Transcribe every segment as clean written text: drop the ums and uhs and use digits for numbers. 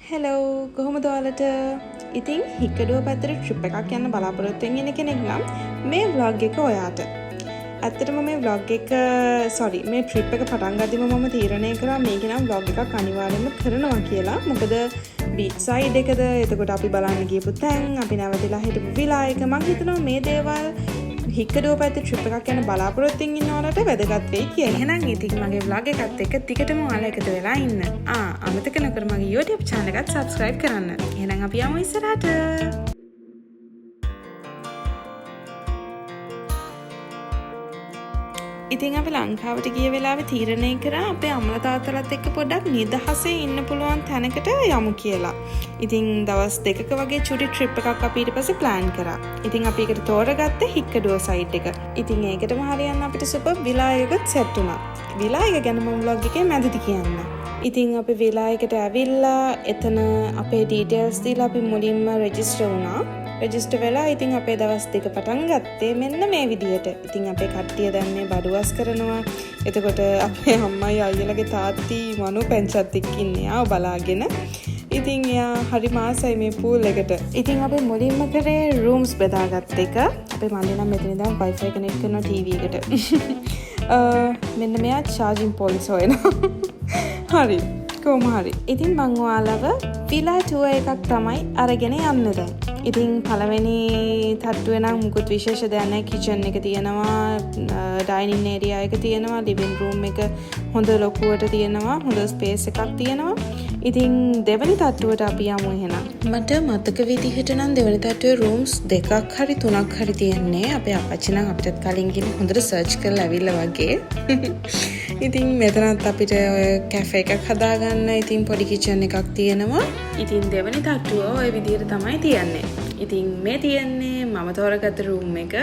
Hello කොහොමද ඔයාලට? ඉතින් හික්කඩුව පැත්තට ට්‍රිප් එකක් යන්න බලාපොරොත්තු වෙන කෙනෙක් නම් මේ vlog එක ඔයාට. ඇත්තටම මේ vlog එක මේ ට්‍රිප් එක පටන් ගද්දිම මම තීරණය කරා මේක නම් vlog එකක් අනිවාර්යයෙන්ම කරනවා කියලා. මොකද බීච් සයිඩ් එකද, එතකොට අපි බලන්න ගියපු තැන්, අපි නැවතිලා හිටපු විලා එක, මම හිතනවා මේ දේවල් හික්කඩුව පැත්තේ ට්‍රිප් එකක් යන බලාපොරොත්තුෙන් ඉන්නවලට වැදගත් වෙයි කියලා. එහෙනම් ඉතින් මගේ vlog එකත් එක්ක ටිකටම ඔයාලා එකතු වෙලා ඉන්න. අමතක නොකර මගේ YouTube channel එකත් subscribe කරන්න. එහෙනම් අපි යමු ඉස්සරහට. ඉතින් අපි ලංකාවට ගිය වෙලාවේ තීරණය කරා අපේ අම්මලා තාත්තලාත් එක්ක පොඩ්ඩක් නිදහසේ ඉන්න පුළුවන් තැනකට යමු කියලා. ඉතින් දවස් 2ක වගේ චුටි ට්‍රිප් එකක් අපි ඊට පස්සේ ප්ලෑන් කරා. ඉතින් අපි ඒකට තෝරගත්තේ හික්කඩුව සයිඩ් එක. ඉතින් ඒකටම හරියන්න අපිට සුපර් විලා එකකට සෙට් වුණා. විලා එක ගැන මම vlog එකේ මැදදී කියන්න. ඉතින් අපි විලා එකට ඇවිල්ලා එතන අපේ ඩීටේල්ස් දීලා අපි මුලින්ම රෙජිස්ටර් වුණා. රෙජිස්ටර් වෙලා ඉතින් අපේ දවස් 2 පටන් ගත්තේ මෙන්න මේ විදිහට. ඉතින් අපේ කට්ටිය දැන් මේ බඩුවස් කරනවා. එතකොට අපේ අම්මයි අයියලගේ තාත්ති මනු පැංචත් එක්ක ඉන්නේ ආව බලාගෙන. ඉතින් යා හරි මාසයි මේ පූල් එකට. ඉතින් අපි මුලින්ම කරේ රූම්ස් බෙදාගත්ත එක. අපේ මල්ලි නම් මෙතන ඉඳන් Wi-Fi කනෙක්ට් කරනවා ටීවී එකට. මෙන්න මෙයා charging points හොයනවා. හරි. කොහොම හරි. ඉතින් මං ඔයාලව විලා ටුවර් එකක් තමයි අරගෙන යන්න දැන්. ඉතින් පළවෙනි තට්ටුවේ නම් මුකුත් විශේෂ දෙයක් නැහැ. කිචන් එක තියෙනවා, ඩයිනින් ඒරියා එක තියෙනවා, ලිවිං රූම් එක හොඳ ලොකුවට තියෙනවා, හොඳ ස්පේස් එකක් තියෙනවා. ඉතින් දෙවනි තට්ටුවට අපි යමු එහෙනම්. මට මතක විදිහට නම් දෙවනි තට්ටුවේ රූම්ස් 2ක් හරි 3ක් හරි තියෙන්නේ. අපේ අපච්චි නම් අපිටත් කලින් ගිහින් හොඳට සර්ච් කරලා ඇවිල්ලා වගේ. ඉතින් මෙතනත් අපිට ඔය කැෆේ එකක් හදාගන්න ඉතින් පොඩි කිචන් එකක් තියෙනවා. ඉතින් දෙවනි තට්ටුව ඔය විදිහට තමයි තියෙන්නේ. ඉතින් මේ තියෙන්නේ මම තෝරගත්ත රූම් එක.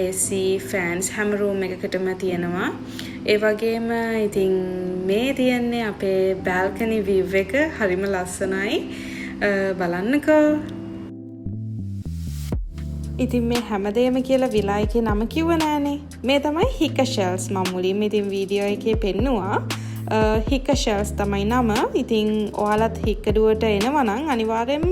AC fans හැම රූම් එකකටම තියෙනවා. ඒ වගේම ඉතින් මේ තියෙන්නේ අපේ balcony view එක. හරිම ලස්සනයි. බලන්නකෝ. ඉතින් මේ හැමදේම කියලා විලා එකේ නම කිව්ව නෑනේ. මේ තමයි හික්ක ෂෙල්ස්. මම මුලින්ම ඉතින් වීඩියෝ එකේ පෙන්නුවා. හික්ක ෂෙල්ස් තමයි නම. ඉතින් ඔයාලත් හික්කඩුවට එනවා නම් අනිවාර්යෙන්ම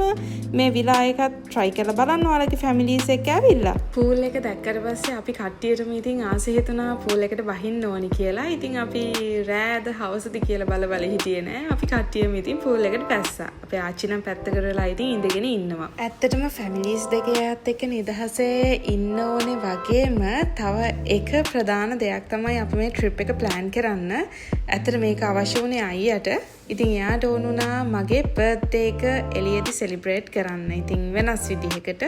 මේ විලා එකත් try කරලා බලන්න ඔයාලගේ families එක්ක ඇවිල්ලා. pool එක දැක්කට පස්සේ අපි කට්ටියටම ඉතින් ආස හිතුණා pool එකට වහින්න ඕනි කියලා. ඉතින් අපි රෑද හවසද කියලා බල හිටියේ නෑ. අපි කට්ටියම ඉතින් pool එකට පැස්සා. අපේ ආච්චි නම් පැත්තකට වෙලා ඉතින් ඉඳගෙන ඉන්නවා. ඇත්තටම families දෙකේත් එක්ක නිදහසේ ඉන්න ඕනේ වගේම තව එක ප්‍රධාන දෙයක් තමයි අපි මේ trip එක plan කරන්න. ඇත්තට මේක අවශ්‍ය වුණේ අයියට. ඉතින් එයාට ඕන වුණා මගේ බර්ත්ඩේ එක එළියේදී සෙලිබ්‍රේට් කරන්න. ඉතින් වෙනස් විදිහකට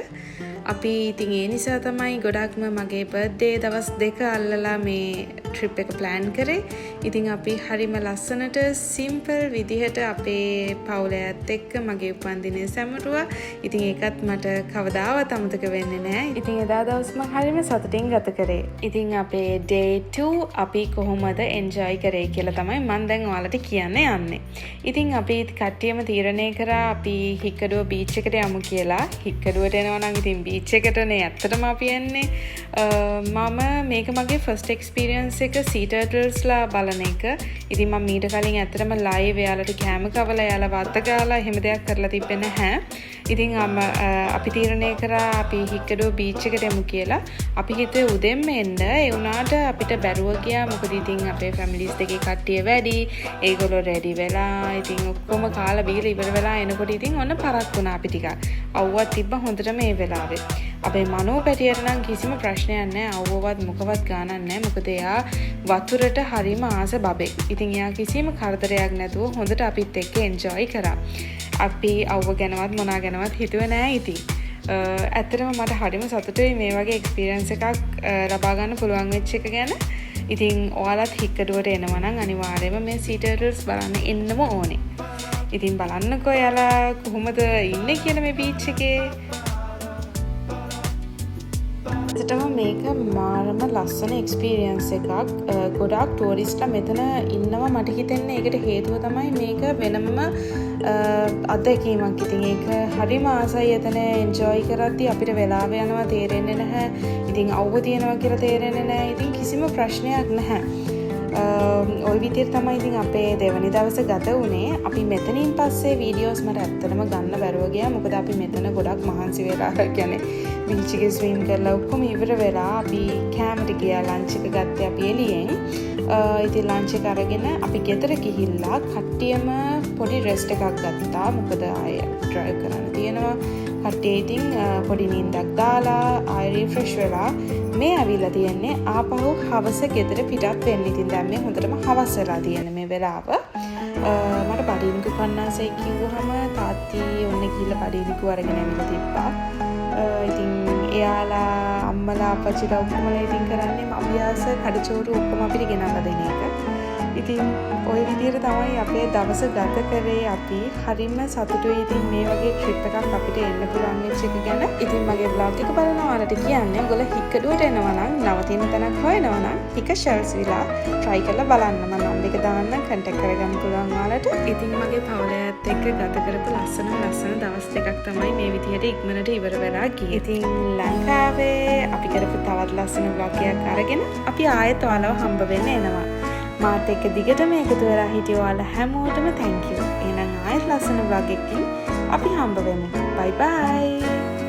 අපි ඉතින් ඒ නිසා තමයි ගොඩක්ම මගේ බර්ත්ඩේ දවස් 2 අල්ලලා මේ ට්‍රිප් එක ප්ලෑන් කරේ. ඉතින් අපි හරිම ලස්සනට සිම්පල් විදිහට අපේ පවුලයත් එක්ක මගේ උපන්දිනේ සැමරුවා. ඉතින් ඒකත් මට කවදාවත් අමතක වෙන්නේ නැහැ. ඉතින් එදා දවස් මම හරිම සතුටින් ගත කරේ. ඉතින් අපේ day 2 අපි කොහොමද එන්ජොයි කරේ කියලා තමයි මම දැන් ඔයාලට කියන්න යන්නේ. ඉතින් අපි කට්ටියම තීරණය කරා අපි හික්කඩුව බීච් එකට යමු කියලා. හික්කඩුවට එනවා නම් ඉතින් බීච් එකටනේ ඇත්තටම අපි යන්නේ. මම මේක මගේ first experience එක sea turtles ලා බලන එක. ඉතින් මම මීට කලින් ඇත්තටම live එයාලට කැම කවලා එයාලා වත්ත ගාලා එහෙම දෙයක් කරලා තිබ්බේ නැහැ. ඉතින් අපි තීරණය කරා අපි හික්කඩුව බීච් එකට යමු කියලා. අපි හිතුවේ උදෙන්ම එන්න. ඒ වුණාට අපිට බැරුව ගියා. මොකද ඉතින් අපේ families දෙකේ කට්ටිය වැඩි. ඒගොල්ලෝ ready වෙලා ඉතින් ඔක්කොම කාලා බීලා ඉවර වෙලා එනකොට ඉතින් ඔන්න පරක් වුණා අපි ටිකක්. අවුවක් තිබ්බ හොඳට මේ වෙලාවේ. අපේ මනෝ පැටියට නම් කිසිම ප්‍රශ්නයක් නැහැ. අවුවවත් මොකවත් ගානක් නැහැ. මොකද එයා වතුරට හරිම ආස බබෙක්. ඉතින් එයා කිසිම කරදරයක් නැතුව හොඳට අපිත් එක්ක එන්ජොයි කරා. අපි අවුව ගැනවත් මොනා ගැනවත් හිතුවේ නැහැ ඉතින්. ඇත්තටම මට හරිම සතුටුයි මේ වගේ එක්ස්පීරියන්ස් එකක් ලබා ගන්න පුළුවන් වෙච්ච එක ගැන. ඉතින් ඔයාලත් හික්කඩුවට එනවා නම් අනිවාර්යයෙන්ම මේ sea turtles බලන්න එන්නම ඕනේ. ඉතින් බලන්නකෝ එයාලා කොහොමද ඉන්නේ කියලා මේ බීච් එකේ. ඇත්තටම මේක මාරම ලස්සන එක්ස්පීරියන්ස් එකක්. ගොඩාක් ටූරිස්ට්ලා මෙතන ඉන්නවා මට හිතෙන්නේ. ඒකට හේතුව තමයි මේක වෙනම අත්දැකීමක්. ඉතින් ඒක හරිම ආසයි එතන එන්ජොයි කරද්දි අපිට වෙලාව යනවා තේරෙන්නේ නැහැ. ඉතින් අවුව තියනවා කියලා තේරෙන්නේ නැහැ. ඉතින් කිසිම ප්‍රශ්නයක් නැහැ. ඔය විදිහට තමයි ඉතින් අපේ දෙවනි දවස ගත වුණේ. අපි මෙතනින් පස්සේ වීඩියෝස් මට ඇත්තටම ගන්න බැරුව ගියා. මොකද අපි මෙතන ගොඩක් මහන්සි වෙලා කියන්නේ බීච් එකේ ස්විම් කරලා ඔක්කොම ඉවර වෙලා අපි කැමරට ගියා. ලන්ච් එක ගත්තේ අපි එළියෙන්. ඉතින් ලන්ච් එක අරගෙන අපි ගෙදර ගිහිල්ලා කට්ටියම පොඩි රෙස්ට් එකක් ගත්තා. මොකද ආයෙ ඩ්‍රයිව් කරන්න තියෙනවා. කට්ටිය ඉතින් පොඩි නිින්දක් දාලා ආයෙ රිෆ්‍රෙෂ් වෙලා මේ ඇවිල්ලා තියෙන්නේ ආපහු හවස ගෙදර පිටත් වෙන්න. ඉතින් දැන් මේ හොඳටම හවස වෙලා තියෙන මේ වෙලාව. මට බඩිනිකු කන්නාසයි කිව්වහම තාත්ති ඔන්න ගිහිල්ලා බඩිනිකු අරගෙන ඇවිල්ලා තිබ්බා. ඉතින් එයාලා අම්මලා අප්පච්චිලා ඔක්කොමලා ඉතින් කරන්නේ අභ්‍යාස කඩචෝරු ඔක්කොම අපිට ගෙනල්ලා දෙන එක. ඉතින් ওই විදිහට තමයි අපේ දවස ගත කරේ අපි. හරිම සතුටුයි ඉතින් මේ වගේ ට්‍රිප් එකක් අපිට එන්න පුළුවන් වෙච්ච එක ගැන. ඉතින් මගේ vlog එක බලන ඔයාලට කියන්නේ ඔයගොල්ලෝ හික්කඩුවට එනවා නම් නවතින තැනක් හොයනවා නම් හික ෂෙල්ස් විලා try කරලා බලන්න. මම නම් එක දාන්න contact කරගන්න පුළුවන් ඔයාලට. ඉතින් මගේ පවුලත් එක්ක ගත කරපු ලස්සන දවස් දෙකක් තමයි මේ විදිහට ඉක්මනට ඉවර වෙලා ගියේ. ඉතින් ලංකාවේ අපි කරපු තවත් ලස්සන vlog එකක් අරගෙන අපි ආයෙත් ඔයාලව හම්බ වෙන්න එනවා. මාත් එක්ක දිගටම එකතු වෙලා හිටිය ඔයාලා හැමෝටම thank you. එහෙනම් ආයෙත් ලස්සන vlog එකකින් අපි හම්බ වෙමු. bye bye.